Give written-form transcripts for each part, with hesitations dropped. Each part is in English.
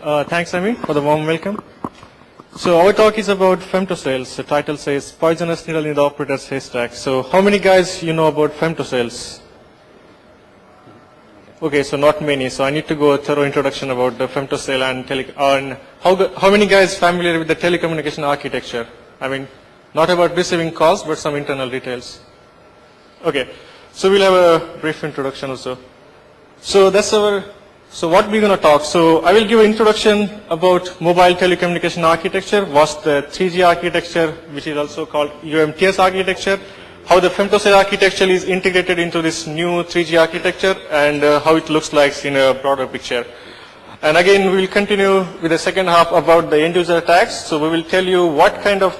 Thanks, Amy, for the warm welcome. So our talk is about femtocells. The title says poisonous needle in the operator's haystack. So how many guys you know about femtocells? Okay, so not many. So I need to go a thorough introduction about the femtocell and how many guys familiar with the telecommunication architecture? I mean, not about receiving calls, but some internal details. Okay, so we'll have a brief introduction also. So what we're going to talk. So I will give an introduction about mobile telecommunication architecture, what's the 3G architecture, which is also called UMTS architecture, how the femtocell architecture is integrated into this new 3G architecture, and how it looks like in a broader picture. And again, we will continue with the second half about the end user attacks. So we will tell you what kind of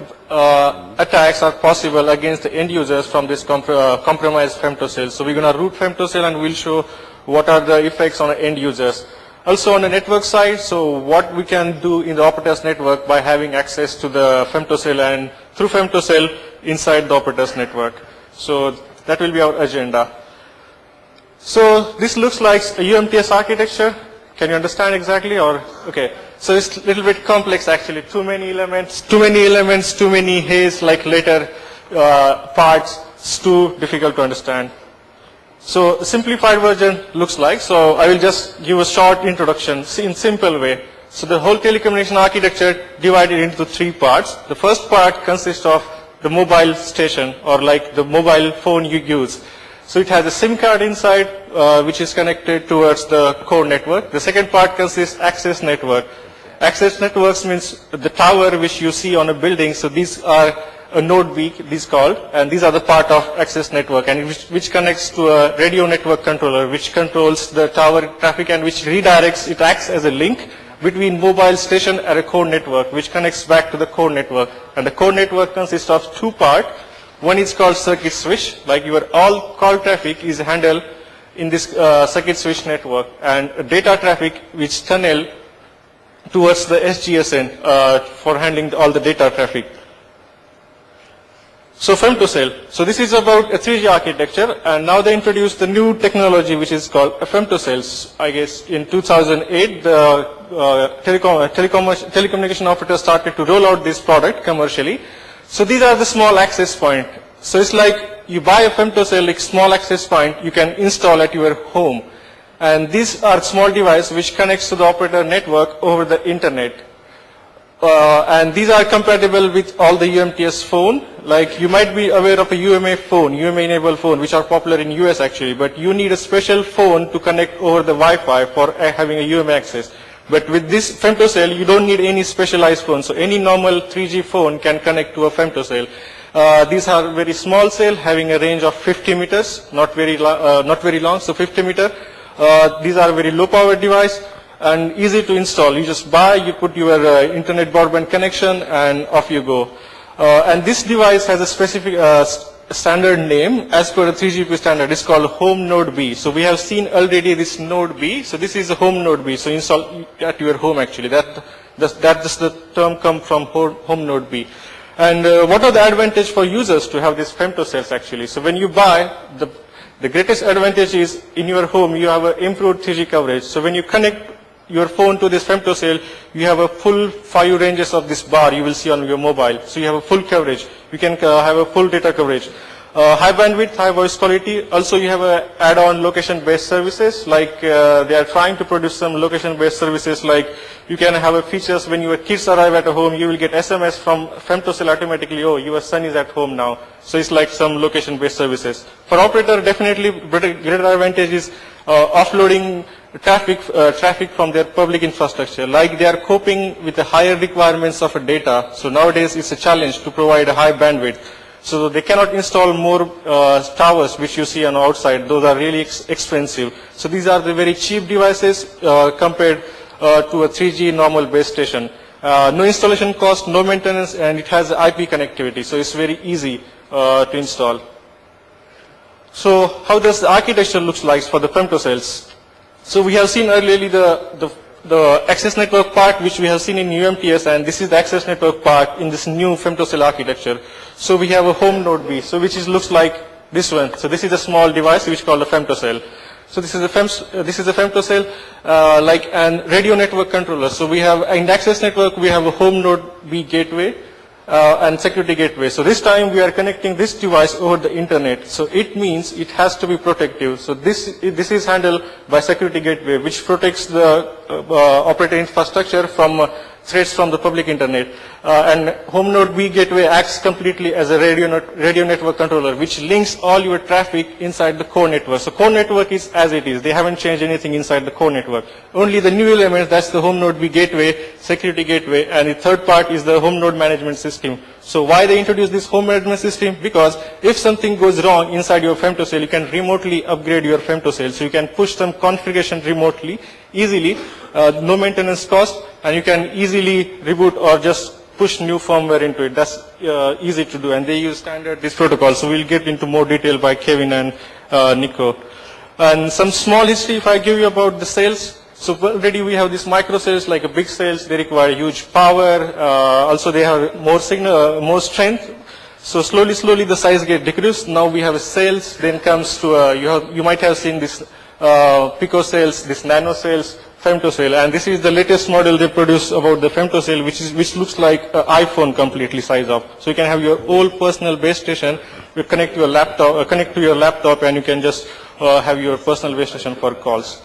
attacks are possible against the end users from this compromised femtocell. So we're going to root femtocell and we'll show what are the effects on the end users. Also on the network side, so what we can do in the operator's network by having access to the femtocell and through femtocell inside the operator's network. So that will be our agenda. So this looks like a UMTS architecture. Can you understand exactly or? Okay. So it's a little bit complex actually. Too many elements, too many haze like later parts. It's too difficult to understand. So a simplified version looks like, so I will just give a short introduction in simple way. So the whole telecommunication architecture divided into three parts. The first part consists of the mobile station or like the mobile phone you use. So it has a SIM card inside which is connected towards the core network. The second part consists access network. Access networks means the tower which you see on a building. So these are a node B, these called, and these are the part of access network, and which connects to a radio network controller, which controls the tower traffic and which redirects, it acts as a link between mobile station and a core network, which connects back to the core network. And the core network consists of two parts. One is called circuit switch, like your all call traffic is handled in this circuit switch network, and data traffic which tunnel towards the SGSN for handling all the data traffic. So femtocell. So this is about a 3G architecture, and now they introduced the new technology which is called femtocells. I guess in 2008, the telecommunication operator started to roll out this product commercially. So these are the small access point. So it's like you buy a femtocell, like small access point you can install at your home. And these are small device which connects to the operator network over the internet. And these are compatible with all the UMTS phone. Like you might be aware of a UMA phone, UMA enabled phone, which are popular in US actually, but you need a special phone to connect over the Wi-Fi for having a UMA access. But with this femtocell, you don't need any specialized phone. So any normal 3G phone can connect to a femtocell. These are very small cell having a range of 50 meters, not very long, so 50 meter. These are very low power device and easy to install. You just buy, you put your internet broadband connection, and off you go. And this device has a specific standard name as per the 3GP standard. It's called home node B. So we have seen already this node B. So this is a home node B. So install at your home actually. That's the term come from home node B. And what are the advantage for users to have these femtocells actually? So when you buy, the greatest advantage is in your home you have an improved 3G coverage. So when you connect your phone to this femtocell, you have a full 5 ranges of this bar you will see on your mobile. So you have a full coverage. You can have a full data coverage. High bandwidth, high voice quality. Also you have a add-on location-based services, like they are trying to produce some location-based services, like you can have a features when your kids arrive at a home, you will get SMS from femtocell automatically, oh, your son is at home now. So it's like some location-based services. For operator, definitely greater advantage is offloading traffic from their public infrastructure, like they are coping with the higher requirements of data. So nowadays it's a challenge to provide a high bandwidth. So they cannot install more towers which you see on the outside. Those are really expensive. So these are the very cheap devices compared to a 3G normal base station. No installation cost, no maintenance, and it has IP connectivity. So it's very easy to install. So how does the architecture looks like for the femtocells? So we have seen earlier the access network part which we have seen in UMTS, and this is the access network part in this new femtocell architecture. So we have a home node B, so which looks like this one. So this is a small device which is called a femtocell. So this is a femtocell, like an radio network controller. So we have in the access network, we have a home node B gateway and security gateway. So this time we are connecting this device over the internet. So it means it has to be protective. So this is handled by security gateway, which protects the operator infrastructure from threats from the public internet. And home node B gateway acts completely as a radio network controller, which links all your traffic inside the core network. So core network is as it is. They haven't changed anything inside the core network. Only the new element, that's the home node B gateway, security gateway, and the third part is the home node management system. So why they introduced this home management system? Because if something goes wrong inside your femtocell, you can remotely upgrade your femtocell. So you can push some configuration remotely, easily, no maintenance cost, and you can easily reboot or just push new firmware into it. That's easy to do, and they use standard this protocol. So we'll get into more detail by Kevin and Nico. And some small history if I give you about the cells. So already we have these micro cells like a big cells. They require huge power. Also they have more signal, more strength. So slowly the size get decreased. Now we have cells. Then comes to you might have seen this pico cells, this nano cells, femtocell, and this is the latest model they produce about the femtocell, which looks like an iPhone completely size up. So you can have your own personal base station. You connect to your laptop, and you can just have your personal base station for calls.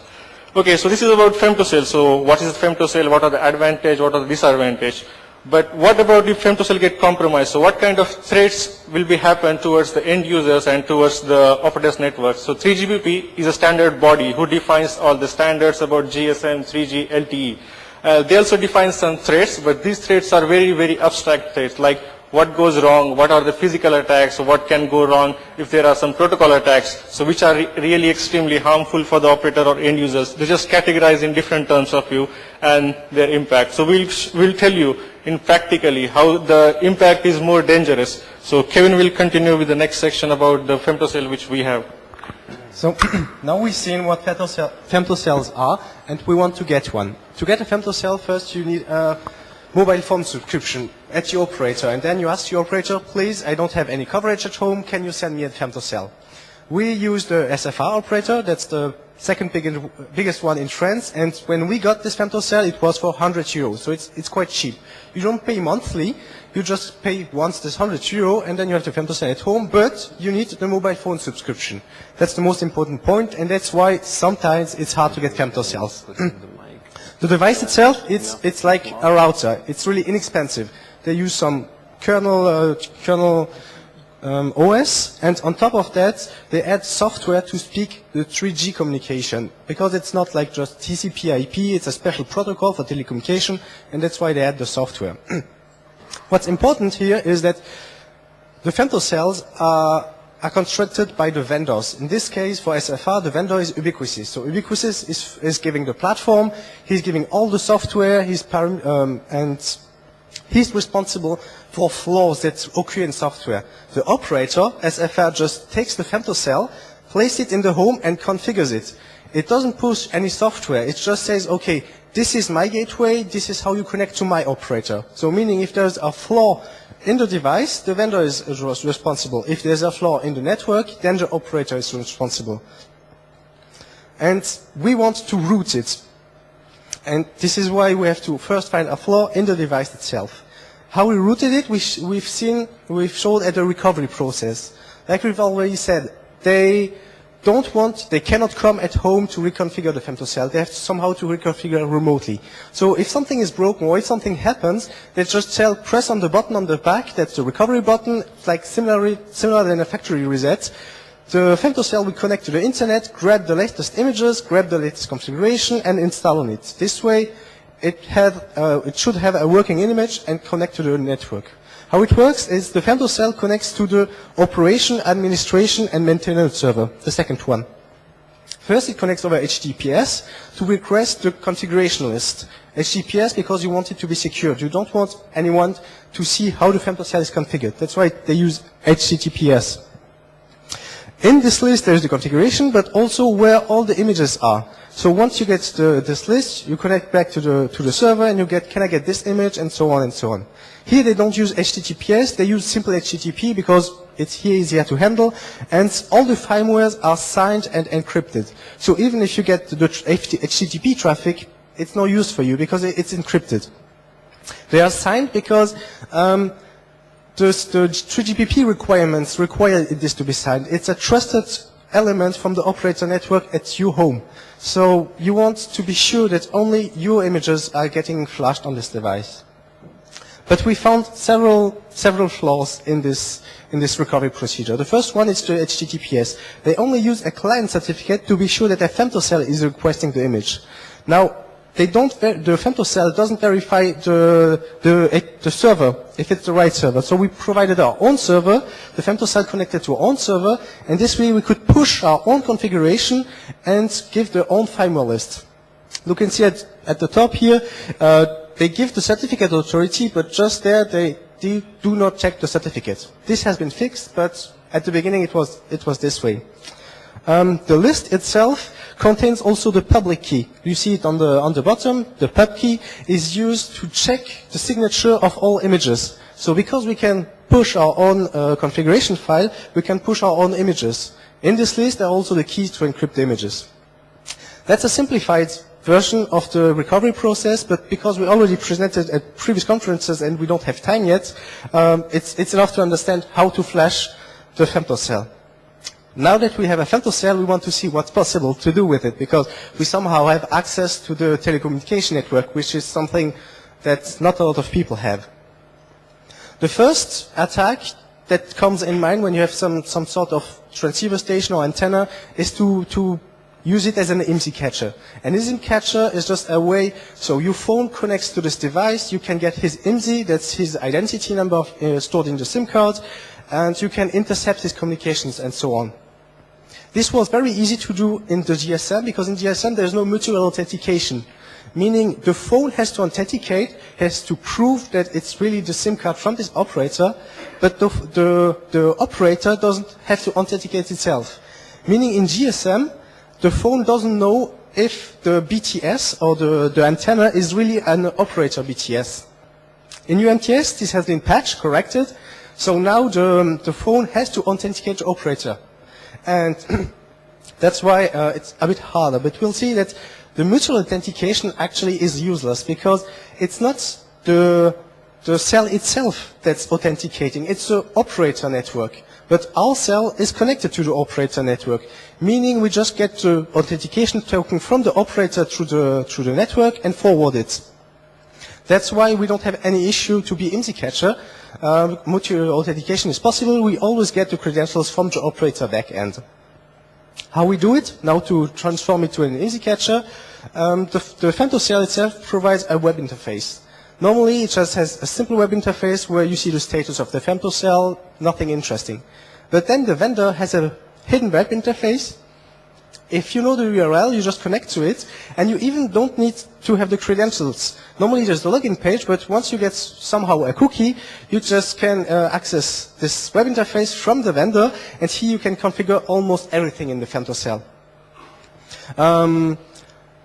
Okay, so this is about femtocell. So what is femtocell? What are the advantage? What are the disadvantage? But what about if femtocell get compromised? So what kind of threats will be happen towards the end users and towards the operators network? So 3GPP is a standard body who defines all the standards about GSM, 3G, LTE. They also define some threats, but these threats are very abstract threats, like what goes wrong, what are the physical attacks, what can go wrong if there are some protocol attacks, so which are really extremely harmful for the operator or end users. They just categorize in different terms of view and their impact. So we'll tell you in practically how the impact is more dangerous. So Kevin will continue with the next section about the femtocell which we have. So now we've seen what femtocells are, and we want to get one. To get a femtocell, first you need a mobile phone subscription at your operator, and then you ask your operator, please, I don't have any coverage at home, can you send me a femtocell? We use the SFR operator, that's the second biggest one in France, and when we got this femtocell, it was for 100 euros, so it's quite cheap. You don't pay monthly, you just pay once this 100 euro, and then you have the femtocell at home, but you need the mobile phone subscription. That's the most important point, and that's why sometimes it's hard to get femtocells. The device itself, it's like a router. It's really inexpensive. They use some kernel OS, and on top of that, they add software to speak the 3G communication, because it's not like just TCP/IP. It's a special protocol for telecommunication, and that's why they add the software. What's important here is that the femtocells are constructed by the vendors. In this case, for SFR, the vendor is Ubiquisys. So Ubiquisys is giving the platform, he's giving all the software, and he's responsible for flaws that occur in software. The operator, SFR, just takes the femtocell, places it in the home, and configures it. It doesn't push any software. It just says, okay, this is my gateway, this is how you connect to my operator. So meaning if there's a flaw in the device, the vendor is responsible. If there's a flaw in the network, then the operator is responsible. And we want to root it. And this is why we have to first find a flaw in the device itself. How we rooted it, we've showed at the recovery process. Like we've already said, they cannot come at home to reconfigure the femtocell. They have somehow to reconfigure remotely. So if something is broken or if something happens, they just press on the button on the back, that's the recovery button, like similar than a factory reset. The femtocell will connect to the internet, grab the latest images, grab the latest configuration, and install on it. This way, it should have a working image and connect to the network. How it works is the femtocell connects to the operation, administration, and maintenance server, the second one. First, it connects over HTTPS to request the configuration list. HTTPS because you want it to be secured. You don't want anyone to see how the femtocell is configured. That's why they use HTTPS. In this list, there is the configuration, but also where all the images are. So once you get this list, you connect back to the server, and you get, can I get this image, and so on and so on. Here they don't use HTTPS, they use simple HTTP because it's here easier to handle, and all the firmwares are signed and encrypted. So even if you get the HTTP traffic, it's no use for you because it's encrypted. They are signed because the 3GPP requirements require this to be signed. It's a trusted element from the operator network at your home. So you want to be sure that only your images are getting flashed on this device. But we found several flaws in this recovery procedure. The first one is the HTTPS. They only use a client certificate to be sure that a femtocell is requesting the image. Now, the femtocell doesn't verify the server, if it's the right server. So we provided our own server, the femtocell connected to our own server, and this way we could push our own configuration and give their own firmware list. You can see at the top here, they give the certificate authority, but just there they do not check the certificate. This has been fixed, but at the beginning it was this way. The list itself contains also the public key. You see it on the bottom. The pub key is used to check the signature of all images. So because we can push our own configuration file, we can push our own images. In this list are also the keys to encrypt the images. That's a simplified version of the recovery process, but because we already presented at previous conferences and we don't have time yet, it's enough to understand how to flash the femtocell. Now that we have a femtocell, we want to see what's possible to do with it, because we somehow have access to the telecommunication network, which is something that not a lot of people have. The first attack that comes in mind when you have some sort of transceiver station or antenna is to use it as an IMSI catcher. An IMSI catcher is just a way, so your phone connects to this device, you can get his IMSI, that's his identity number stored in the SIM card, and you can intercept his communications and so on. This was very easy to do in the GSM, because in GSM there's no mutual authentication, meaning the phone has to authenticate, has to prove that it's really the SIM card from this operator, but the operator doesn't have to authenticate itself. Meaning in GSM, the phone doesn't know if the BTS or the antenna is really an operator BTS. In UMTS, this has been patched, corrected, so now the phone has to authenticate the operator. And that's why it's a bit harder. But we'll see that the mutual authentication actually is useless, because it's not the cell itself that's authenticating, it's the operator network. But our cell is connected to the operator network, meaning we just get the authentication token from the operator through the network and forward it. That's why we don't have any issue to be IMSI catcher. Mutual authentication is possible. We always get the credentials from the operator backend. How we do it? Now to transform it to an IMSI catcher, the femtocell itself provides a web interface. Normally it just has a simple web interface where you see the status of the femtocell, nothing interesting. But then the vendor has a hidden web interface. If you know the URL, you just connect to it, and you even don't need to have the credentials. Normally there's the login page, but once you get somehow a cookie, you just can access this web interface from the vendor, and here you can configure almost everything in the femtocell.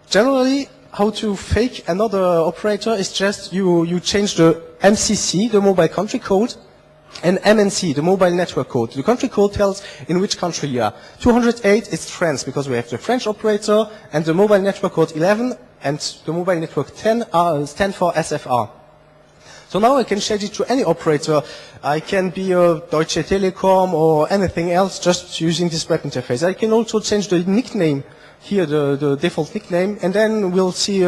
Generally, how to fake another operator is just you change the MCC, the mobile country code, and MNC, the mobile network code. The country code tells in which country you are. 208 is France, because we have the French operator, and the mobile network code 11 and the mobile network 10 stand for SFR. So now I can change it to any operator. I can be a Deutsche Telekom or anything else just using this web interface. I can also change the nickname here, the default nickname, and then we'll see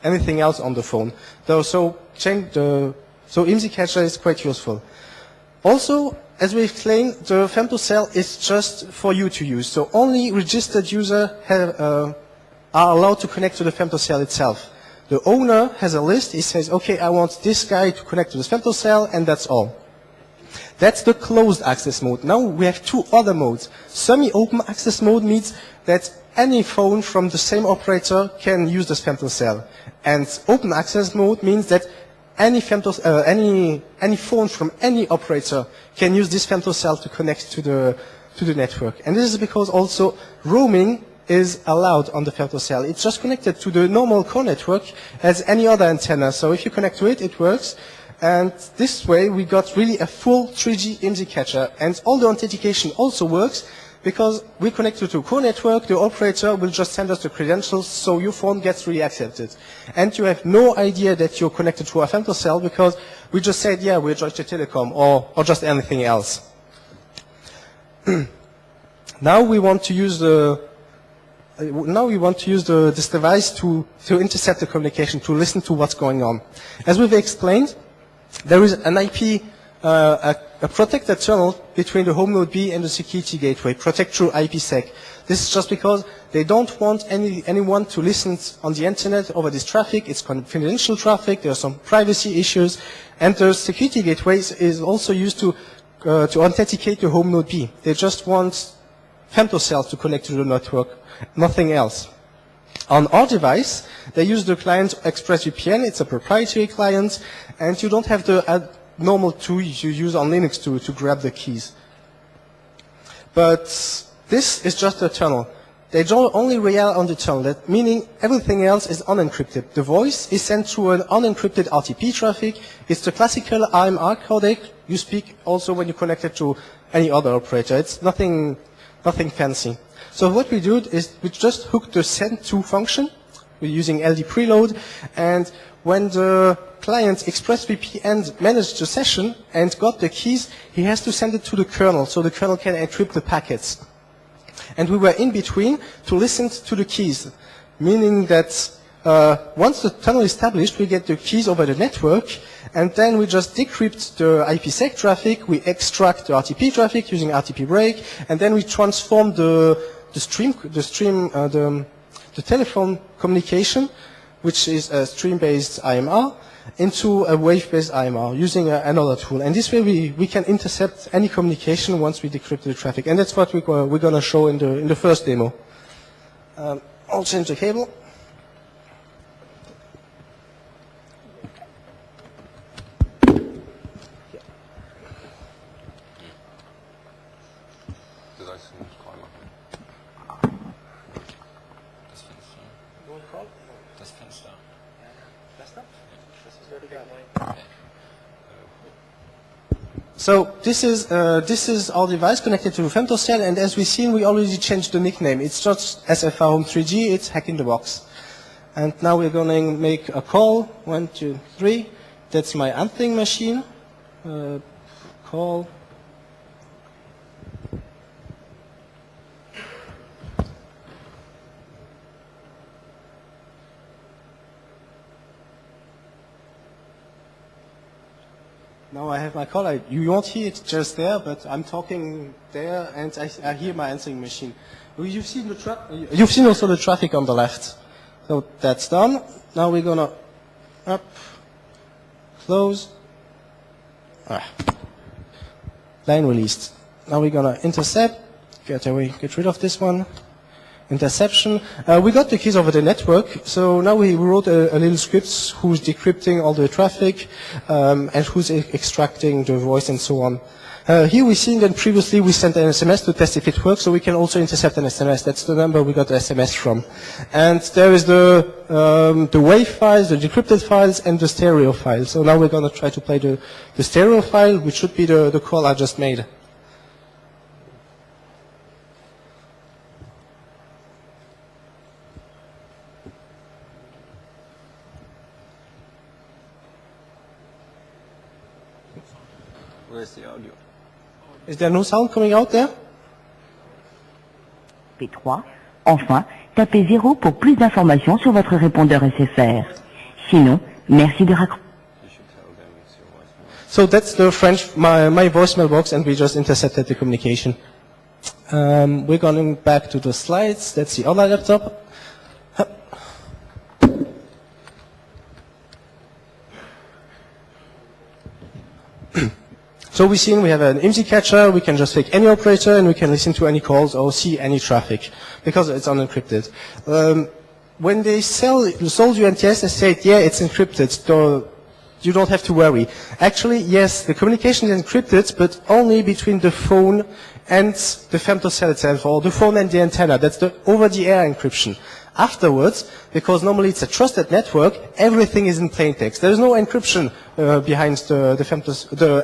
anything else on the phone. So IMSI catcher is quite useful. Also, as we explained, the femtocell is just for you to use. So only registered users are allowed to connect to the femtocell itself. The owner has a list. He says, okay, I want this guy to connect to this femtocell, and that's all. That's the closed access mode. Now we have two other modes. Semi-open access mode means that any phone from the same operator can use this femtocell. And open access mode means that any phone from any operator can use this femtocell to connect to the network. And this is because also roaming is allowed on the femtocell. It's just connected to the normal core network as any other antenna. So if you connect to it, it works. And this way we got really a full 3G IMSI catcher. And all the authentication also works because we connected to a core network, the operator will just send us the credentials so your phone gets really accepted. And you have no idea that you're connected to a Femtocell because we just said, yeah, we're Deutsche Telekom or just anything else. Now we want to use this device to intercept the communication, to listen to what's going on. As we've explained, there is an IP, a protected tunnel between the home node B and the security gateway, protect through IPsec. This is just because they don't want anyone to listen on the internet over this traffic. It's confidential traffic. There are some privacy issues, and the security gateways is also used to authenticate the home node B. They just want Femtocells to connect to the network, nothing else. On our device, they use the client ExpressVPN. It's a proprietary client, and you don't have the normal tool you use on Linux to grab the keys. But this is just a tunnel. They don't only rely on the tunnel, meaning everything else is unencrypted. The voice is sent through an unencrypted RTP traffic. It's the classical AMR codec you speak also when you connect it to any other operator. It's nothing fancy. So what we do is we just hook the send to function. We're using LD preload, and when the client ExpressVPN managed the session and got the keys, he has to send it to the kernel so the kernel can encrypt the packets. And we were in between to listen to the keys, meaning that once the tunnel is established, we get the keys over the network, and then we just decrypt the IPsec traffic, we extract the RTP traffic using RTP break, and then we transform the telephone communication, which is a stream-based IMR, into a wave-based IMR using another tool. And this way we can intercept any communication once we decrypt the traffic. And that's what we're going to show in the first demo. I'll change the cable. So this is our device connected to Femtocell, and as we've seen, we already changed the nickname. It's just SFR Home 3G, it's Hack in the Box. And now we're going to make a call. 1, 2, 3. That's my answering machine. Call. Now I have my call. You won't hear it just there, but I'm talking there, and I hear my answering machine. You've seen also the traffic on the left. So that's done. Now we're gonna up, close, line released. Now we're gonna intercept. Get rid of this one. Interception. We got the keys over the network, so now we wrote a little script who's decrypting all the traffic and who's extracting the voice and so on. Here we've seen that previously we sent an SMS to test if it works, so we can also intercept an SMS. That's the number we got the SMS from. And there is the WAV files, the decrypted files, and the stereo file. So now we're going to try to play the stereo file, which should be the call I just made. Where's the audio? Is there no sound coming out there? P3. Enfin, tapez 0 pour plus d'informations sur votre répondeur SFR. Sinon, merci de raccrocher. So that's the my voicemail box, and we just intercepted the communication. We're going back to the slides. That's the other laptop. So we've seen we have an IMSI catcher, we can just take any operator and we can listen to any calls or see any traffic because it's unencrypted. When they sold you NTS, they said, yeah, it's encrypted, so you don't have to worry. Actually, yes, the communication is encrypted, but only between the phone and the Femtocell itself, or the phone and the antenna. That's the over-the-air encryption. Afterwards, because normally it's a trusted network, everything is in plain text. There is no encryption behind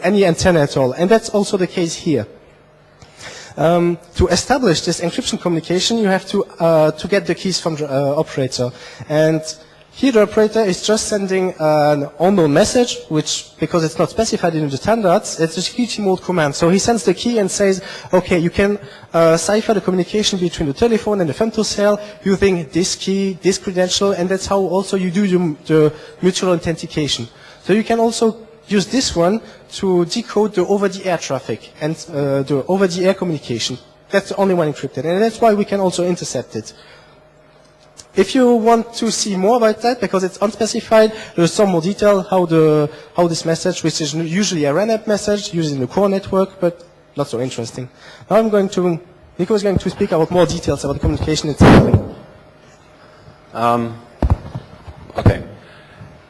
any antenna at all, and that's also the case here. To establish this encryption communication, you have to get the keys from the operator. And here the operator is just sending an unknown message, which, because it's not specified in the standards, it's a security mode command. So he sends the key and says, okay, you can cipher the communication between the telephone and the femtocell using this key, this credential, and that's how also you do the mutual authentication. So you can also use this one to decode the over-the-air traffic and the over-the-air communication. That's the only one encrypted, and that's why we can also intercept it. If you want to see more about that, because it's unspecified, there's some more detail how this message, which is usually a RANAP message using the core network, but not so interesting. Now Nico is going to speak about more details about the communication itself. Okay.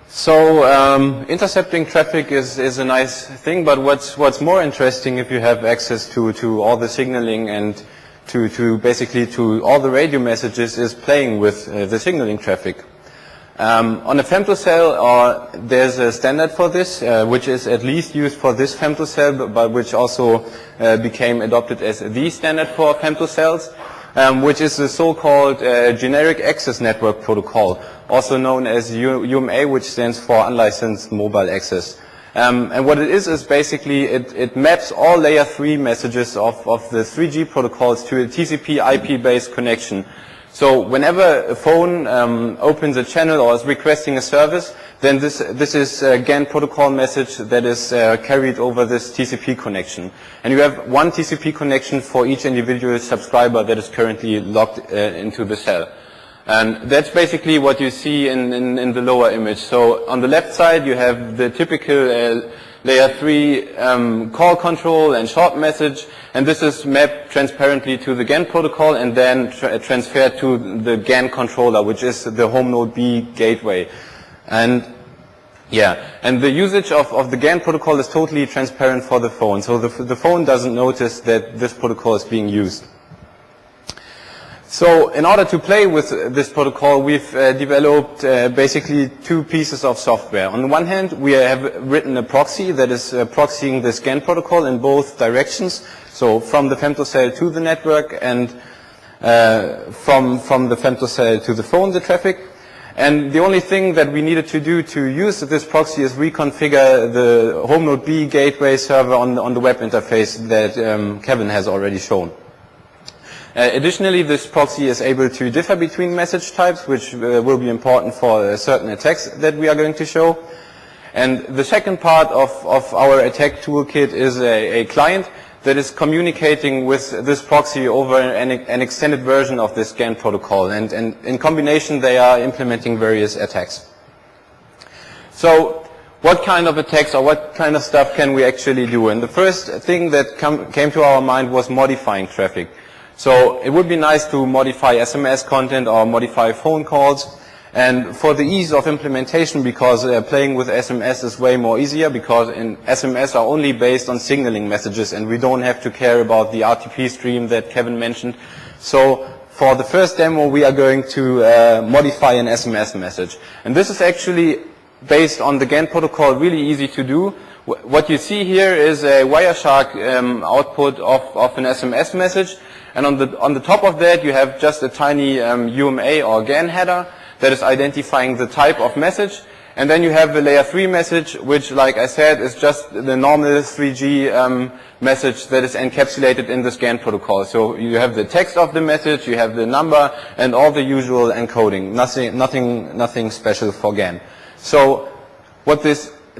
So intercepting traffic is a nice thing, but what's more interesting if you have access to all the signaling and to basically to all the radio messages is playing with the signaling traffic. On a femtocell, there's a standard for this, which is at least used for this femtocell, but which also became adopted as the standard for femtocells, which is the so-called generic access network protocol, also known as UMA, which stands for unlicensed mobile access. And what it is basically it maps all layer 3 messages of the 3G protocols to a TCP IP-based connection. So whenever a phone opens a channel or is requesting a service, then this is a GAN protocol message that is carried over this TCP connection. And you have one TCP connection for each individual subscriber that is currently logged into the cell. And that's basically what you see in the lower image. So on the left side you have the typical layer 3 call control and short message, and this is mapped transparently to the GAN protocol and then transferred to the GAN controller, which is the home node B gateway. And the usage of the GAN protocol is totally transparent for the phone. So the phone doesn't notice that this protocol is being used. So in order to play with this protocol, we've developed basically two pieces of software. On the one hand, we have written a proxy that is proxying the GAN protocol in both directions, so from the femtocell to the network and from the femtocell to the phone, the traffic. And the only thing that we needed to do to use this proxy is reconfigure the home node B gateway server on the web interface that Kevin has already shown. Additionally, this proxy is able to differ between message types, which will be important for certain attacks that we are going to show. And the second part of our attack toolkit is a client that is communicating with this proxy over an extended version of this GAN protocol. And in combination, they are implementing various attacks. So what kind of attacks or what kind of stuff can we actually do? And the first thing that came to our mind was modifying traffic. So it would be nice to modify SMS content or modify phone calls. And for the ease of implementation, because playing with SMS is way more easier, because SMS are only based on signaling messages and we don't have to care about the RTP stream that Kevin mentioned. So for the first demo, we are going to modify an SMS message. And this is actually based on the GAN protocol, really easy to do. What you see here is a Wireshark output of an SMS message. And on the top of that, you have just a tiny UMA or GAN header that is identifying the type of message. And then you have the layer 3 message, which, like I said, is just the normal 3G message that is encapsulated in this GAN protocol. So you have the text of the message, you have the number, and all the usual encoding. Nothing special for GAN. So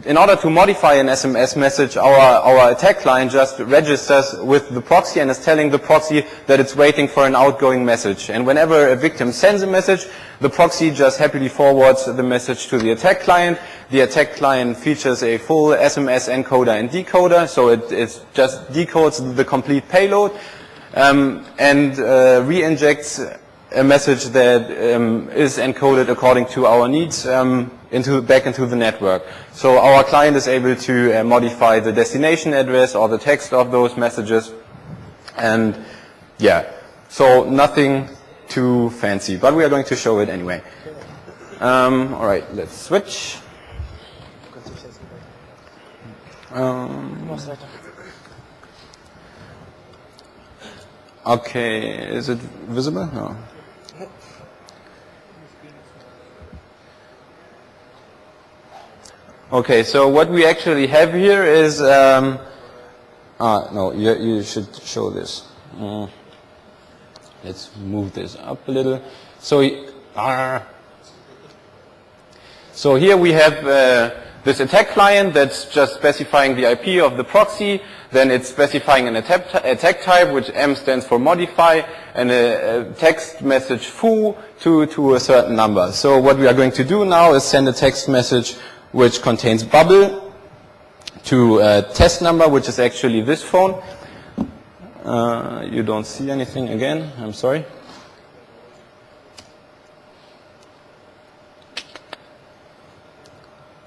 in order to modify an SMS message, our attack client just registers with the proxy and is telling the proxy that it's waiting for an outgoing message. And whenever a victim sends a message, the proxy just happily forwards the message to the attack client. The attack client features a full SMS encoder and decoder, so it just decodes the complete payload and re-injects a message that is encoded according to our needs back into the network. So our client is able to modify the destination address or the text of those messages. And so nothing too fancy, but we are going to show it anyway. All right, let's switch. Okay, is it visible? No. Okay, so what we actually have here is, no, you should show this. Let's move this up a little. So here we have this attack client that's just specifying the IP of the proxy. Then it's specifying an attack type, which M stands for modify, and a text message foo to a certain number. So what we are going to do now is send a text message which contains bubble to a test number, which is actually this phone. You don't see anything again, I'm sorry.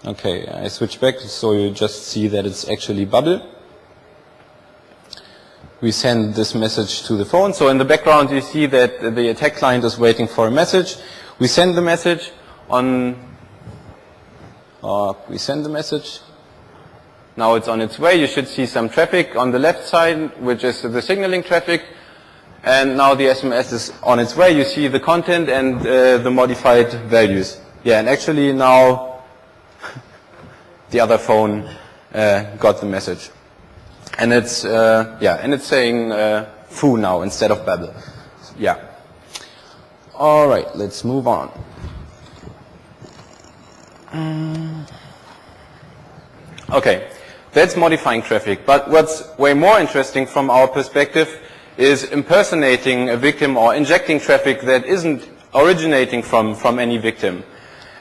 Okay, I switch back so you just see that it's actually bubble. We send this message to the phone. So in the background you see that the attack client is waiting for a message. We send the message on, Now it's on its way. You should see some traffic on the left side, which is the signaling traffic. And now the SMS is on its way. You see the content and the modified values. Yeah, and actually now the other phone got the message. And it's saying foo now instead of babble. Yeah. All right, let's move on. Okay, that's modifying traffic. But what's way more interesting from our perspective is impersonating a victim or injecting traffic that isn't originating from any victim.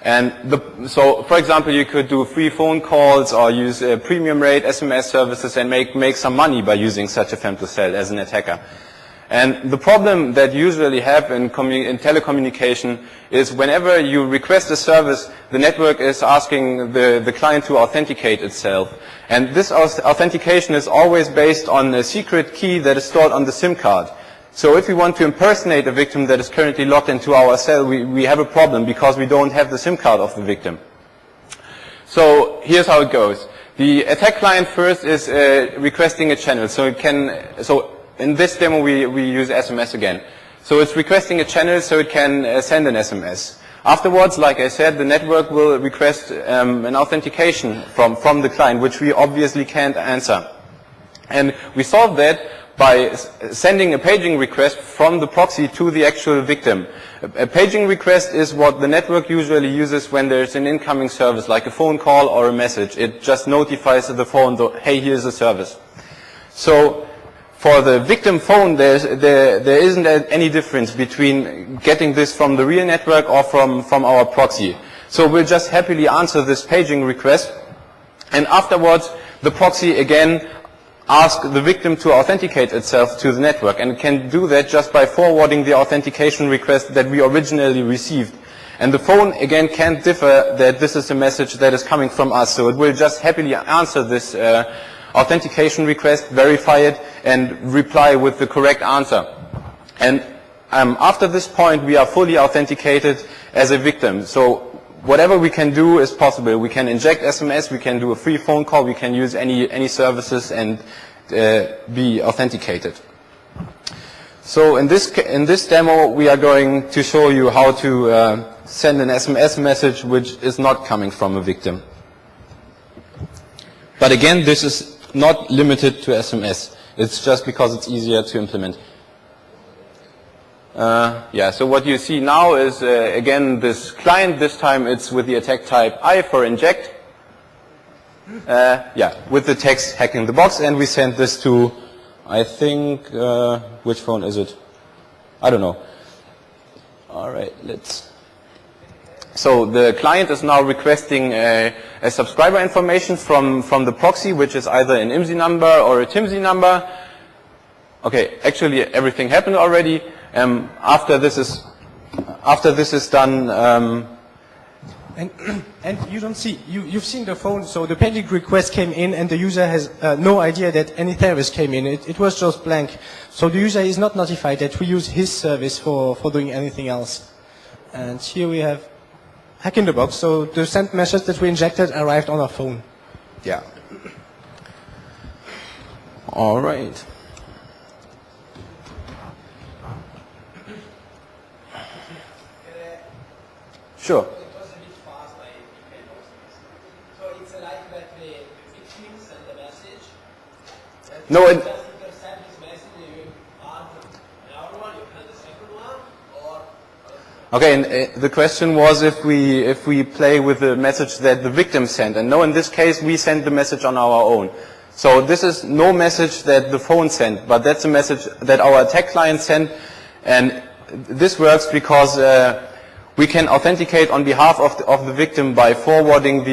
And so, for example, you could do free phone calls or use premium rate SMS services and make some money by using such a femtocell as an attacker. And the problem that you usually have in telecommunication is whenever you request a service, the network is asking the client to authenticate itself. And this authentication is always based on a secret key that is stored on the SIM card. So if we want to impersonate a victim that is currently logged into our cell, we have a problem because we don't have the SIM card of the victim. So here's how it goes. The attack client first is requesting a channel. So in this demo we use SMS again. So it's requesting a channel so it can send an SMS. Afterwards, like I said, the network will request an authentication from the client, which we obviously can't answer. And we solve that by sending a paging request from the proxy to the actual victim. A paging request is what the network usually uses when there's an incoming service, like a phone call or a message. It just notifies the phone, hey, here's a service. So for the victim phone, there isn't any difference between getting this from the real network or from our proxy. So we'll just happily answer this paging request, and afterwards the proxy again ask the victim to authenticate itself to the network, and it can do that just by forwarding the authentication request that we originally received. And the phone again can't differ that this is a message that is coming from us, so it will just happily answer this authentication request, verify it, and reply with the correct answer. And after this point we are fully authenticated as a victim. So whatever we can do is possible. We can inject SMS, we can do a free phone call, we can use any services and be authenticated. So in this demo we are going to show you how to send an SMS message which is not coming from a victim. But again, this is not limited to SMS. It's just because it's easier to implement. So what you see now is, again, this client. This time it's with the attack type I for inject. With the text hacking the box, and we send this to, I think, which phone is it? I don't know. All right, So the client is now requesting a subscriber information from the proxy, which is either an IMSI number or a TIMSI number. Okay, actually everything happened already. After this is done, And you don't see, you've seen the phone, so the pending request came in and the user has no idea that any service came in. It was just blank. So the user is not notified that we use his service for doing anything else. And here we have Hack in the Box. So the sent message that we injected arrived on our phone. Yeah. All right. Sure. No, okay, and the question was if we play with the message that the victim sent, and no, in this case we send the message on our own. So this is no message that the phone sent, but that's a message that our attack client sent, and this works because we can authenticate on behalf of the victim by forwarding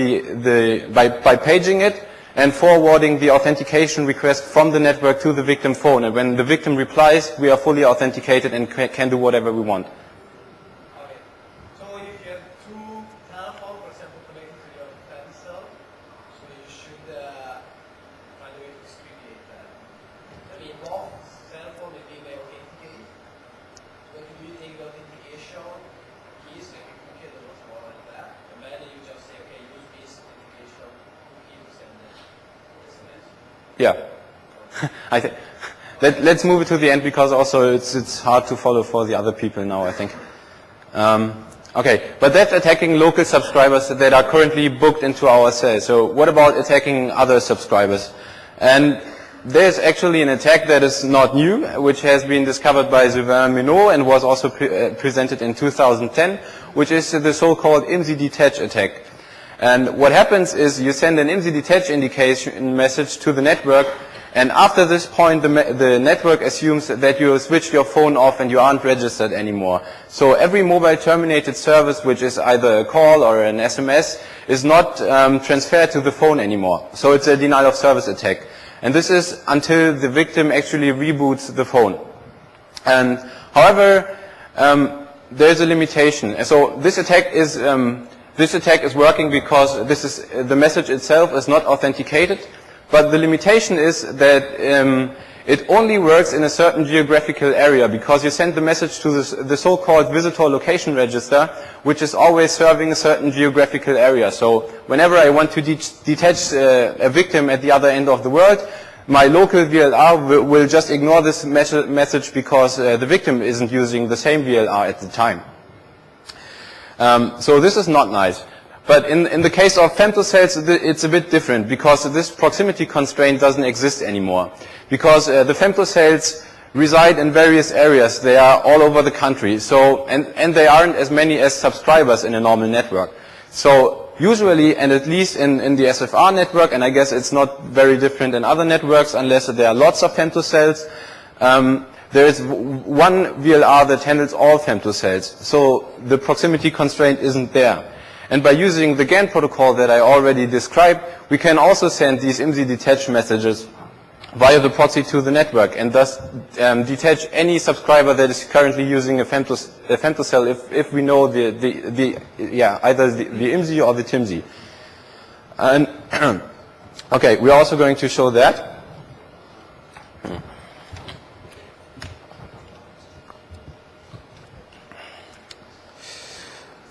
by paging it, and forwarding the authentication request from the network to the victim phone. And when the victim replies, we are fully authenticated and can do whatever we want. Okay. So if you have two telephones, for example, connected to your Femtocell, so you should find a way to distribute that. I mean, both telephones may authenticate. But do you take the authentication keys, like a cookie that looks more like that, and then you just say, okay, use this authentication cookie to send the SMS? Yeah. I think let's move it to the end because also it's hard to follow for the other people now, I think. Okay, but that's attacking local subscribers that are currently booked into our cell. So what about attacking other subscribers? And there's actually an attack that is not new, which has been discovered by Sylvain Minot and was also presented in 2010, which is the so-called IMSI detach attack. And what happens is you send an IMSI detach indication message to the network, and after this point the network assumes that you switched your phone off and you aren't registered anymore. So every mobile terminated service, which is either a call or an SMS, is not transferred to the phone anymore. So it's a denial of service attack. And this is until the victim actually reboots the phone. And however, there's a limitation. So this attack is working because the message itself is not authenticated, but the limitation is that it only works in a certain geographical area because you send the message to the so-called visitor location register, which is always serving a certain geographical area. So whenever I want to detach a victim at the other end of the world, my local VLR will just ignore this message because the victim isn't using the same VLR at the time. So this is not nice. But in the case of Femtocells, it's a bit different because this proximity constraint doesn't exist anymore. Because the Femtocells reside in various areas. They are all over the country. So, and they aren't as many as subscribers in a normal network. So usually, and at least in the SFR network, and I guess it's not very different in other networks unless there are lots of Femtocells, there is one VLR that handles all Femtocells. So the proximity constraint isn't there. And by using the GAN protocol that I already described, we can also send these IMSI detach messages via the proxy to the network and thus detach any subscriber that is currently using a Femtocell if we know either the IMSI or the TIMSI. And okay, we're also going to show that.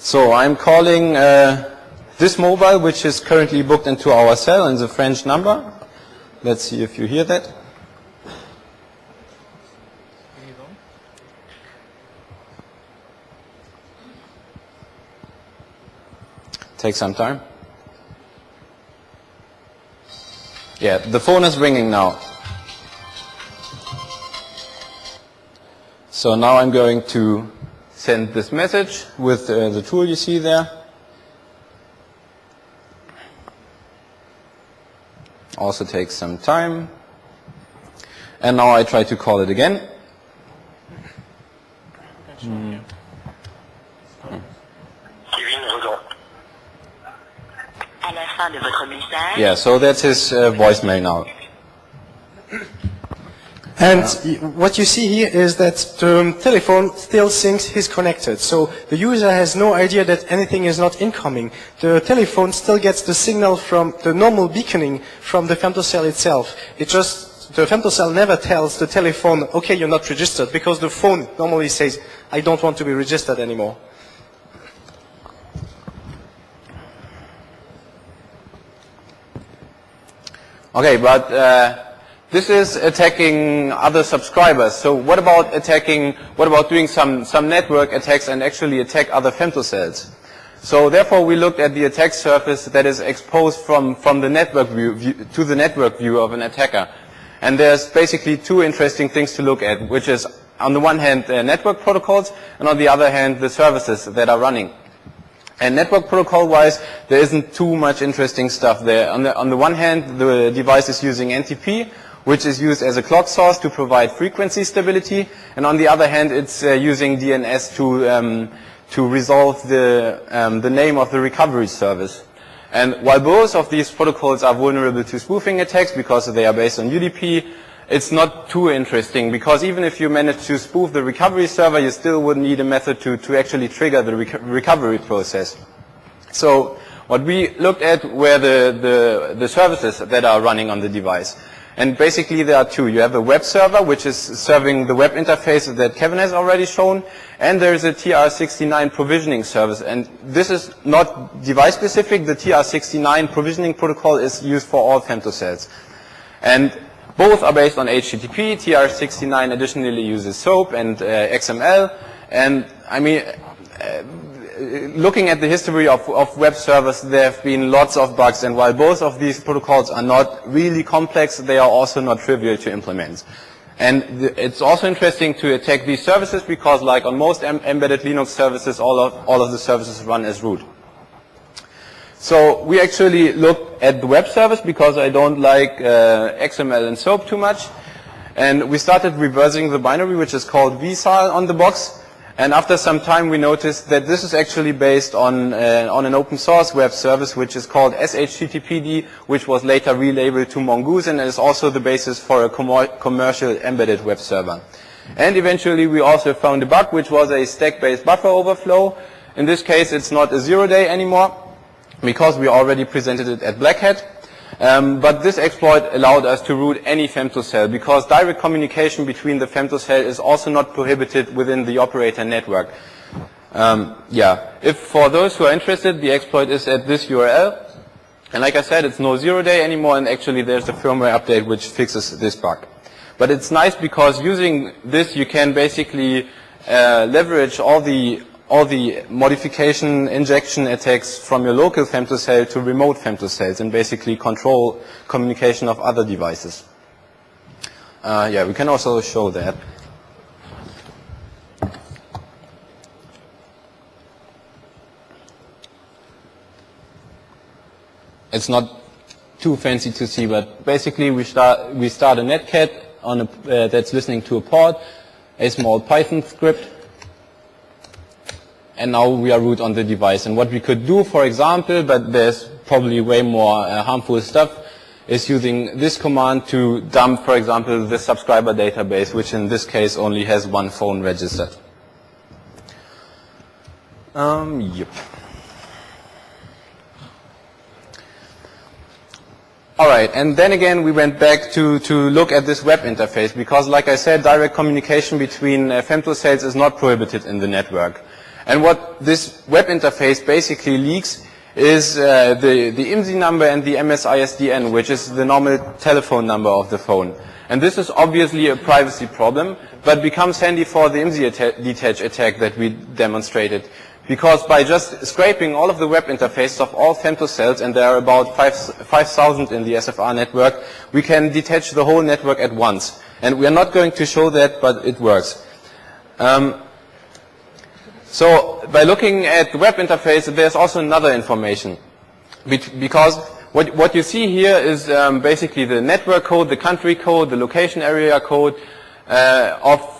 So I'm calling this mobile, which is currently booked into our cell, and the French number. Let's see if you hear that. Take some time. Yeah, the phone is ringing now. So now I'm going to send this message with the tool you see there. Also takes some time. And now I try to call it again. Yeah, so that's his voicemail now. And what you see here is that the telephone still thinks he's connected. So the user has no idea that anything is not incoming. The telephone still gets the signal from the normal beaconing from the femtocell itself. The femtocell never tells the telephone, okay, you're not registered, because the phone normally says, I don't want to be registered anymore. Okay, but this is attacking other subscribers. So what about doing some network attacks and actually attack other femtocells? So therefore we looked at the attack surface that is exposed from the network view to the network view of an attacker. And there's basically two interesting things to look at, which is on the one hand network protocols, and on the other hand the services that are running. And network protocol-wise, there isn't too much interesting stuff there. On the one hand, the device is using NTP, which is used as a clock source to provide frequency stability, and on the other hand, it's using DNS to resolve the name of the recovery service. And while both of these protocols are vulnerable to spoofing attacks because they are based on UDP, it's not too interesting, because even if you manage to spoof the recovery server, you still would need a method to actually trigger the recovery process. So what we looked at were the services that are running on the device. And basically there are two. You have a web server, which is serving the web interface that Kevin has already shown, and there is a TR69 provisioning service. And this is not device specific. The TR69 provisioning protocol is used for all femtocells. And both are based on HTTP. TR69 additionally uses SOAP and XML. And I mean, looking at the history of web servers, there have been lots of bugs. And while both of these protocols are not really complex, they are also not trivial to implement. And it's also interesting to attack these services because, like on most embedded Linux services, all of the services run as root. So we actually looked at the web service because I don't like XML and SOAP too much. And we started reversing the binary, which is called vsal on the box. And after some time, we noticed that this is actually based on an open source web service, which is called shttpd, which was later relabeled to Mongoose, and is also the basis for a commercial embedded web server. And eventually, we also found a bug, which was a stack-based buffer overflow. In this case, it's not a 0-day anymore, because we already presented it at Black Hat. But this exploit allowed us to root any femtocell, because direct communication between the femtocell is also not prohibited within the operator network. If for those who are interested, the exploit is at this URL. And like I said, it's no 0-day anymore, and actually there's a firmware update which fixes this bug. But it's nice because using this, you can basically leverage all the modification injection attacks from your local femtocell to remote femtocells and basically control communication of other devices. We can also show that. It's not too fancy to see, but basically we start a netcat on that's listening to a port, a small Python script, and now we are root on the device. And what we could do, for example, but there's probably way more harmful stuff, is using this command to dump, for example, the subscriber database, which in this case only has one phone registered. Yep. Alright, and then again we went back to look at this web interface, because like I said, direct communication between femtocells is not prohibited in the network. And what this web interface basically leaks is the IMSI number and the MSISDN, which is the normal telephone number of the phone. And this is obviously a privacy problem, but becomes handy for the IMSI detach attack that we demonstrated. Because by just scraping all of the web interfaces of all femtocells, and there are about 5,000 in the SFR network, we can detach the whole network at once. And we are not going to show that, but it works. So by looking at the web interface, there's also another information. Because what you see here is basically the network code, the country code, the location area code of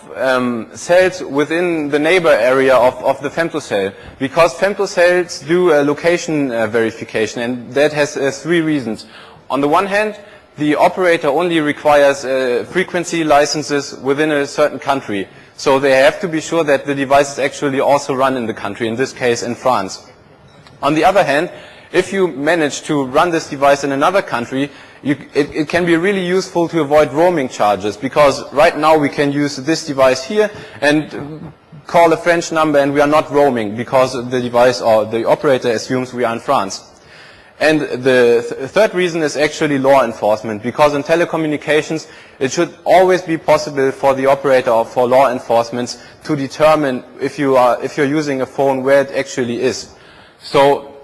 cells within the neighbor area of the femtocell. Because femtocells do a location verification, and that has three reasons. On the one hand, the operator only requires frequency licenses within a certain country. So they have to be sure that the devices actually also run in the country, in this case in France. On the other hand, if you manage to run this device in another country, it can be really useful to avoid roaming charges, because right now we can use this device here and call a French number and we are not roaming because the device or the operator assumes we are in France. And the third reason is actually law enforcement, because in telecommunications it should always be possible for the operator or for law enforcement to determine if you're using a phone where it actually is. So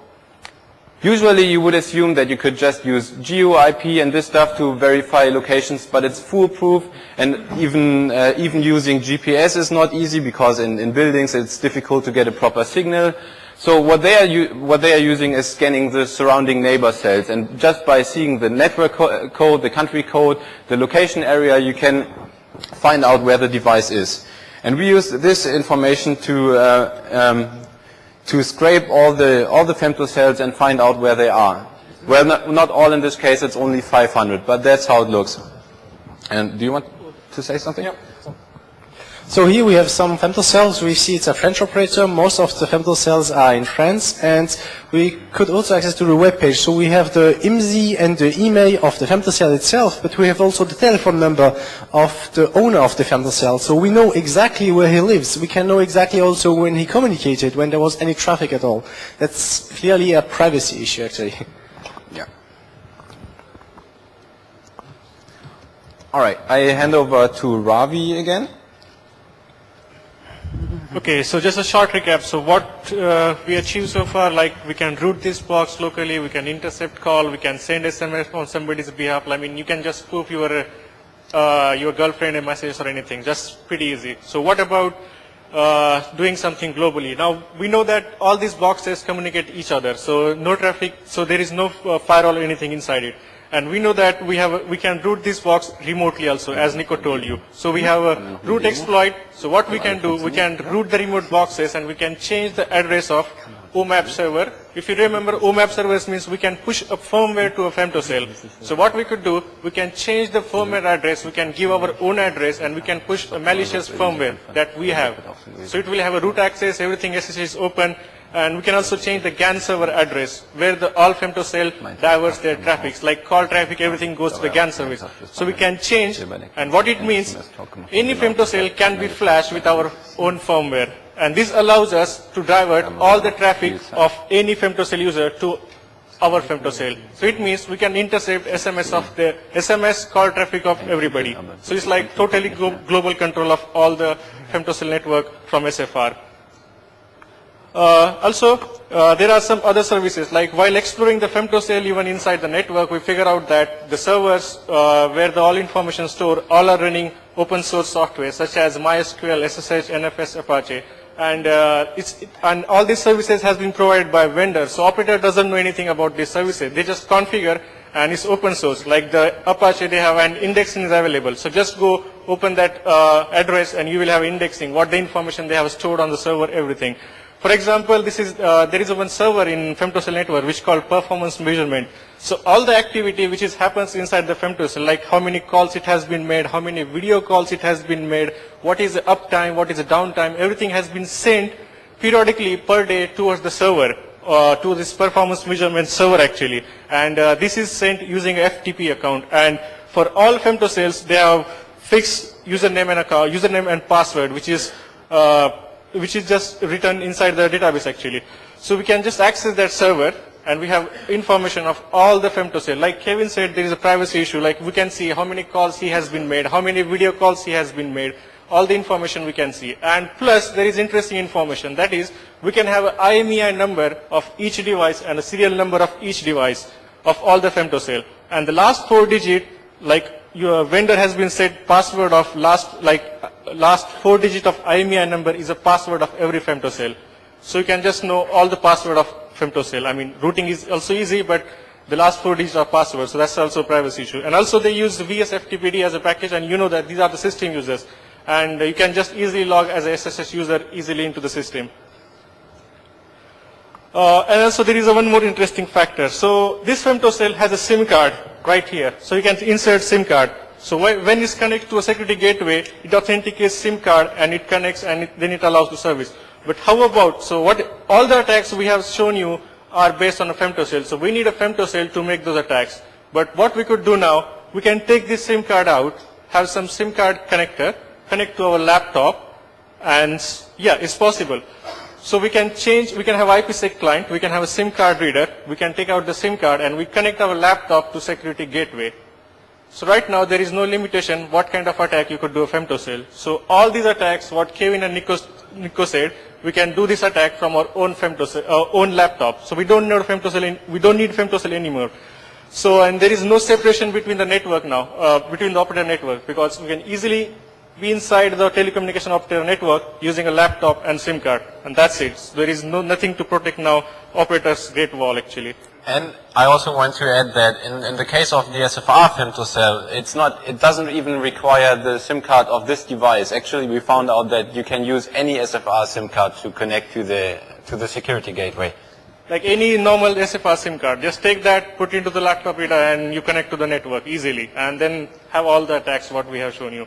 usually you would assume that you could just use GeoIP and this stuff to verify locations, but it's foolproof, and even using GPS is not easy, because in buildings it's difficult to get a proper signal. So what they are using is scanning the surrounding neighbor cells, and just by seeing the network code, the country code, the location area, you can find out where the device is. And we use this information to scrape all the femtocells and find out where they are. Well, not all in this case, it's only 500, but that's how it looks. And do you want to say something? Yeah. So here we have some femtocells. We see it's a French operator. Most of the femtocells are in France, and we could also access to the web page. So we have the IMSI and the email of the femtocell itself, but we have also the telephone number of the owner of the femtocell. So we know exactly where he lives. We can know exactly also when he communicated, when there was any traffic at all. That's clearly a privacy issue, actually. Yeah. All right, I hand over to Ravi again. Okay, so just a short recap. So what we achieved so far, like we can route this box locally, we can intercept call, we can send SMS on somebody's behalf. I mean, you can just spoof your girlfriend a message or anything, just pretty easy. So what about doing something globally? Now, we know that all these boxes communicate each other, so no traffic, so there is no firewall or anything inside it. And we know that we can route this box remotely also, as Nico told you. So we have a root exploit. So what we can do, we can route the remote boxes and we can change the address of OMAP server. If you remember, OMAP servers means we can push a firmware to a femtocell. So what we could do, we can change the firmware address, we can give our own address, and we can push a malicious firmware that we have. So it will have a root access, everything SSH is open. And we can also change the GAN server address, where all femtocell diverts their traffics, like call traffic, everything goes to the GAN service. So we can change, and what it means, any femtocell can be flashed with our own firmware. And this allows us to divert all the traffic of any femtocell user to our femtocell. So it means we can intercept SMS call traffic of everybody. So it's like totally global control of all the femtocell network from SFR. Also, there are some other services, like while exploring the femtocell even inside the network, we figure out that the servers where the all information stored, all are running open source software such as MySQL, SSH, NFS, Apache. And all these services has been provided by vendors. So operator doesn't know anything about these services. They just configure, and it's open source. Like the Apache, they have an indexing is available. So just go open that address and you will have indexing, what the information they have stored on the server, everything. For example, there is one server in femtocell network which is called performance measurement. So all the activity which happens inside the femtocell, like how many calls it has been made, how many video calls it has been made, what is the uptime, what is the downtime, everything has been sent periodically per day towards the server, to this performance measurement server actually. And this is sent using a FTP account. And for all femtocells, they have fixed username and password, which is just written inside the database actually. So we can just access that server and we have information of all the femtocell. Like Kevin said, there is a privacy issue, like we can see how many calls he has been made, how many video calls he has been made, all the information we can see. And plus there is interesting information, that is we can have an IMEI number of each device and a serial number of each device of all the femtocell. And the last 4 digit, like your vendor has been set password of last 4 digit of IMEI number is a password of every femtocell. So you can just know all the password of femtocell. I mean, routing is also easy, but the last 4 digits are password, so that's also a privacy issue. And also they use the VSFTPD as a package, and you know that these are the system users. And you can just easily log as a SSH user easily into the system. And also there is one more interesting factor. So this femtocell has a SIM card right here. So you can insert SIM card. So when it's connected to a security gateway, it authenticates SIM card and it connects and then it allows the service. But how about, so all the attacks we have shown you are based on a femtocell. So we need a femtocell to make those attacks. But what we could do now, we can take this SIM card out, have some SIM card connector, connect to our laptop, and yeah, it's possible. So we can have IPsec client, we can have a SIM card reader, we can take out the SIM card and we connect our laptop to security gateway. So right now there is no limitation what kind of attack you could do a femtocell. So all these attacks, what Kevin and Nico said, we can do this attack from our own own laptop. So we don't need femtocell anymore. So and there is no separation between the network now, between the operator network, because we can easily be inside the telecommunication operator network using a laptop and SIM card, and that's it. There is nothing to protect now operator's Great Wall actually. And I also want to add that in the case of the SFR femtocell, it doesn't even require the SIM card of this device. Actually, we found out that you can use any SFR SIM card to connect to the security gateway. Like any normal SFR SIM card, just take that, put it into the laptop reader, and you connect to the network easily, and then have all the attacks what we have shown you.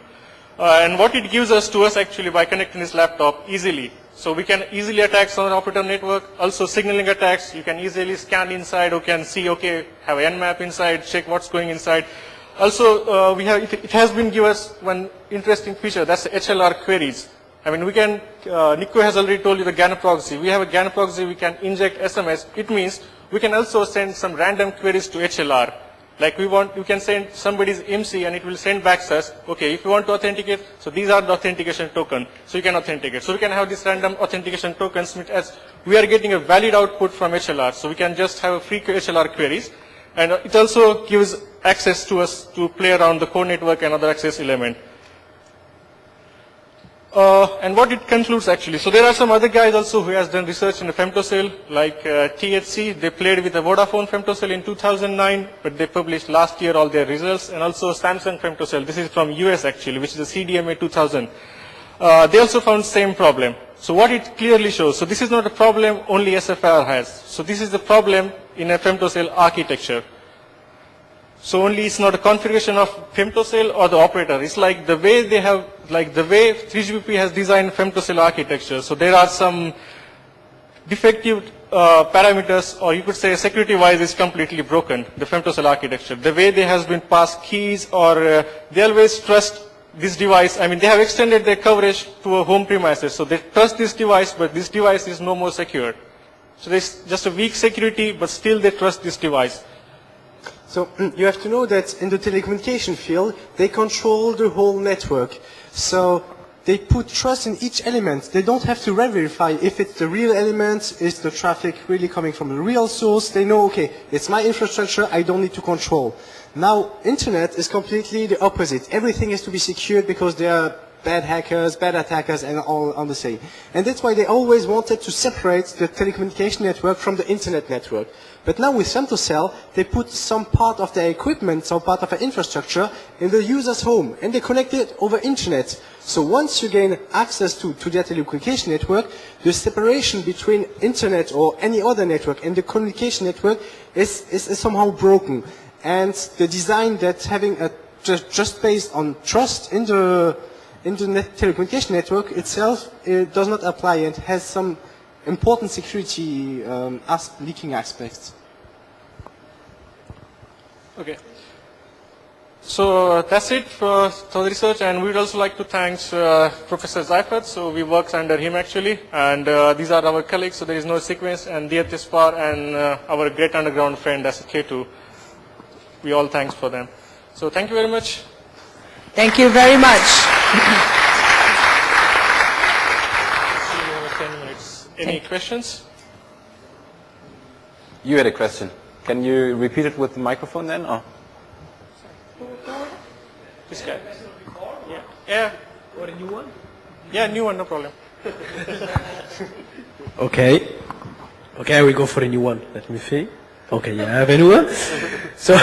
And what it gives to us actually by connecting this laptop easily. So we can easily attack on the operator network, also signaling attacks. You can easily scan inside, you can see, okay, have an nmap inside, check what's going inside. Also, it has been given us one interesting feature, that's the HLR queries. I mean, Nico has already told you the GAN proxy. We have a GAN proxy, we can inject SMS. It means we can also send some random queries to HLR. Like you can send somebody's MC and it will send back us, okay, if you want to authenticate, so these are the authentication token, so you can authenticate. So we can have this random authentication tokens as we are getting a valid output from HLR, so we can just have a free HLR queries. And it also gives access to us to play around the core network and other access element. And what it concludes actually. So there are some other guys also who has done research in the femtocell, like THC. They played with the Vodafone femtocell in 2009, but they published last year all their results. And also Samsung femtocell. This is from US actually, which is the CDMA 2000. They also found same problem. So what it clearly shows, so this is not a problem only SFR has. So this is the problem in a femtocell architecture. So only it's not a configuration of femtocell or the operator. It's like the way they have, like the way 3GPP has designed femtocell architecture. So there are some defective parameters, or you could say security-wise is completely broken, the femtocell architecture. The way they has been passed keys, or they always trust this device. I mean, they have extended their coverage to a home premises. So they trust this device, but this device is no more secure. So there's just a weak security, but still they trust this device. So you have to know that in the telecommunication field, they control the whole network. So they put trust in each element. They don't have to verify if it's the real element, is the traffic really coming from the real source. They know, okay, it's my infrastructure, I don't need to control. Now, internet is completely the opposite. Everything has to be secured because there are bad hackers, bad attackers, and all on the same. And that's why they always wanted to separate the telecommunication network from the internet network. But now with Femtocell, they put some part of their equipment, some part of their infrastructure in the user's home, and they connect it over internet. So once you gain access to their telecommunication network, the separation between internet or any other network and the communication network is somehow broken. And the design that having just based on trust in the telecommunication network itself, it does not apply and has some important security leaking aspects. Okay. So that's it for the research, and we'd also like to thank Professor Zaifat. So we work under him actually, and these are our colleagues, so there is no sequence, and Diyat Ispar and our great underground friend, that's K2. We all thanks for them. So thank you very much. Thank you very much. Any questions? You had a question. Can you repeat it with the microphone then? Or? This guy. Yeah. Yeah. Or a new one? Yeah, new one, no problem. Okay. Okay, we go for a new one. Let me see. Okay, yeah, I have a new one. So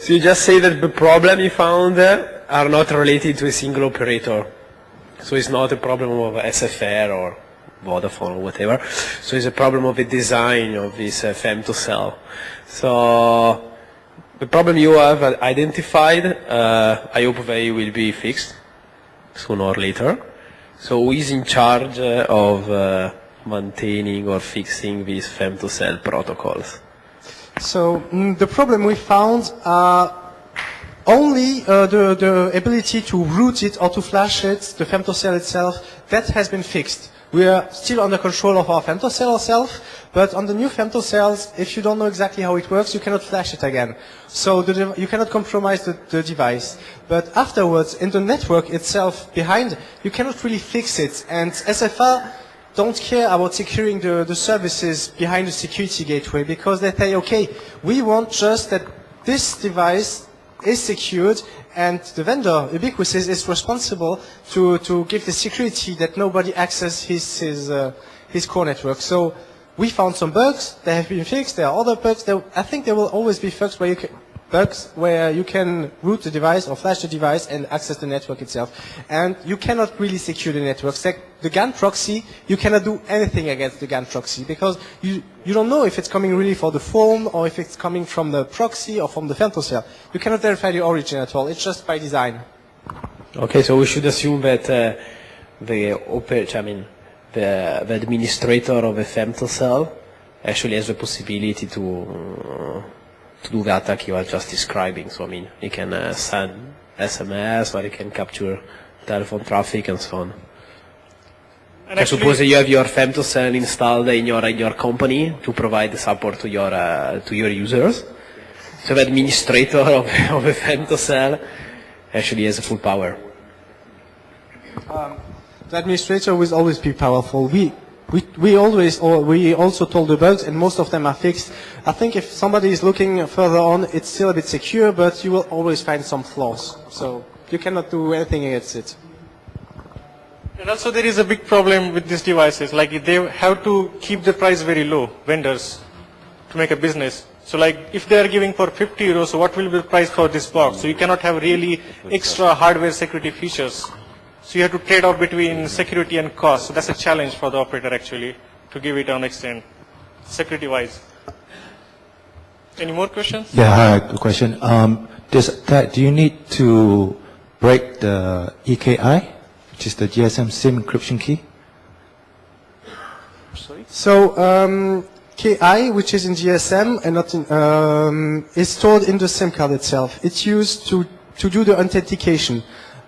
you just say that the problem you found are not related to a single operator. So it's not a problem of SFR or Vodafone or whatever. So it's a problem of the design of this femtocell. So the problem you have identified, I hope they will be fixed sooner or later. So who is in charge of maintaining or fixing these femtocell protocols? So the problem we found only the ability to route it or to flash it, the femtocell itself, that has been fixed. We are still under control of our femtocell ourselves, but on the new femtocells, if you don't know exactly how it works, you cannot flash it again. So you cannot compromise the device. But afterwards, in the network itself behind, you cannot really fix it. And SFR don't care about securing the services behind the security gateway, because they say, okay, we want just that this device is secured, and the vendor, Ubiquitous, is responsible to give the security that nobody accesses his core network. So we found some bugs, they have been fixed, there are other bugs, I think there will always be bugs where you can root the device or flash the device and access the network itself. And you cannot really secure the network. Like the GAN proxy, you cannot do anything against the GAN proxy, because you don't know if it's coming really for the phone or if it's coming from the proxy or from the femtocell. You cannot verify the origin at all. It's just by design. Okay, so we should assume that the administrator of a femtocell actually has the possibility to do the attack you are just describing. So I mean, he can send SMS, or he can capture telephone traffic and so on. And I suppose that you have your femtocell installed in your company to provide the support to your users. So the administrator of a femtocell actually has full power. The administrator will always be powerful. We also told the bugs, and most of them are fixed. I think if somebody is looking further on, it's still a bit secure, but you will always find some flaws. So you cannot do anything against it. And also there is a big problem with these devices, like they have to keep the price very low, vendors, to make a business. So like if they are giving for 50 euros, so what will be the price for this box? So you cannot have really extra hardware security features. So you have to trade off between security and cost. So that's a challenge for the operator actually, to give it on extent, security-wise. Any more questions? Yeah, I have a question. Do you need to break the EKI, which is the GSM SIM encryption key? Sorry? So KI, which is in GSM and not in, is stored in the SIM card itself. It's used to do the authentication.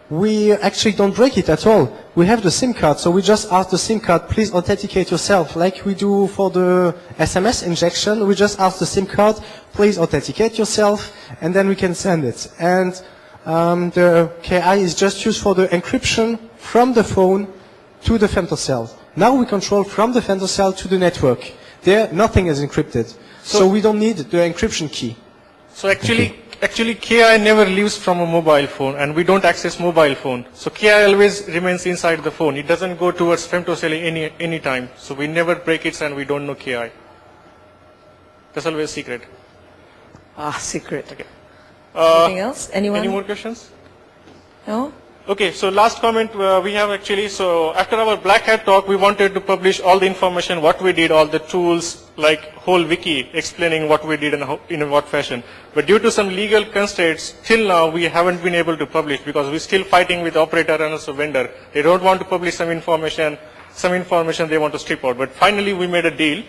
We actually don't break it at all. We have the SIM card, so we just ask the SIM card, please authenticate yourself. Like we do for the SMS injection, we just ask the SIM card, please authenticate yourself, and then we can send it. And the KI is just used for the encryption from the phone to the femtocell. Now we control from the femtocell to the network. There, nothing is encrypted. So we don't need the encryption key. So actually KI never leaves from a mobile phone, and we don't access mobile phone. So KI always remains inside the phone. It doesn't go towards femtocell any time. So we never break it and we don't know KI. That's always secret. Secret. Okay. Anything else? Anyone? Any more questions? No? Okay, so last comment we have actually, so after our Black Hat talk, we wanted to publish all the information, what we did, all the tools, like whole wiki explaining what we did and how, in what fashion. But due to some legal constraints, till now we haven't been able to publish because we're still fighting with the operator and also vendor. They don't want to publish some information they want to strip out. But finally we made a deal.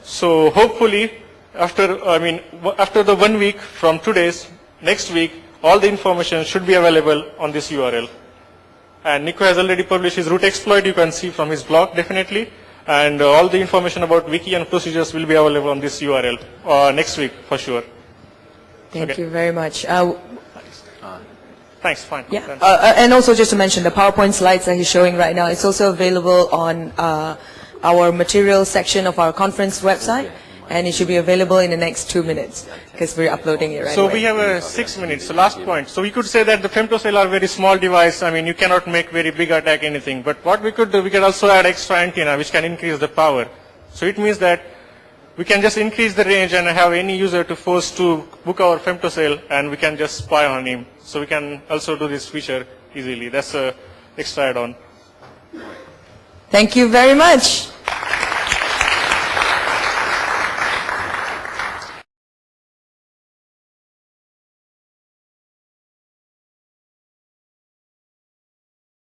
So hopefully after the 1 week from today's, next week, all the information should be available on this URL. And Nico has already published his root exploit, you can see from his blog definitely. And all the information about wiki and procedures will be available on this URL next week for sure. Thank you very much. Thanks, fine. Yeah. And also just to mention, the PowerPoint slides that he's showing right now, it's also available on our materials section of our conference website. And it should be available in the next 2 minutes because we're uploading it right So away. we have 6 minutes. So last point. So we could say that the femtocell are very small device. I mean, you cannot make very big attack anything. But what we could do, we could also add extra antenna which can increase the power. So it means that we can just increase the range and have any user to force to book our femtocell and we can just spy on him. So we can also do this feature easily. That's a extra add-on. Thank you very much.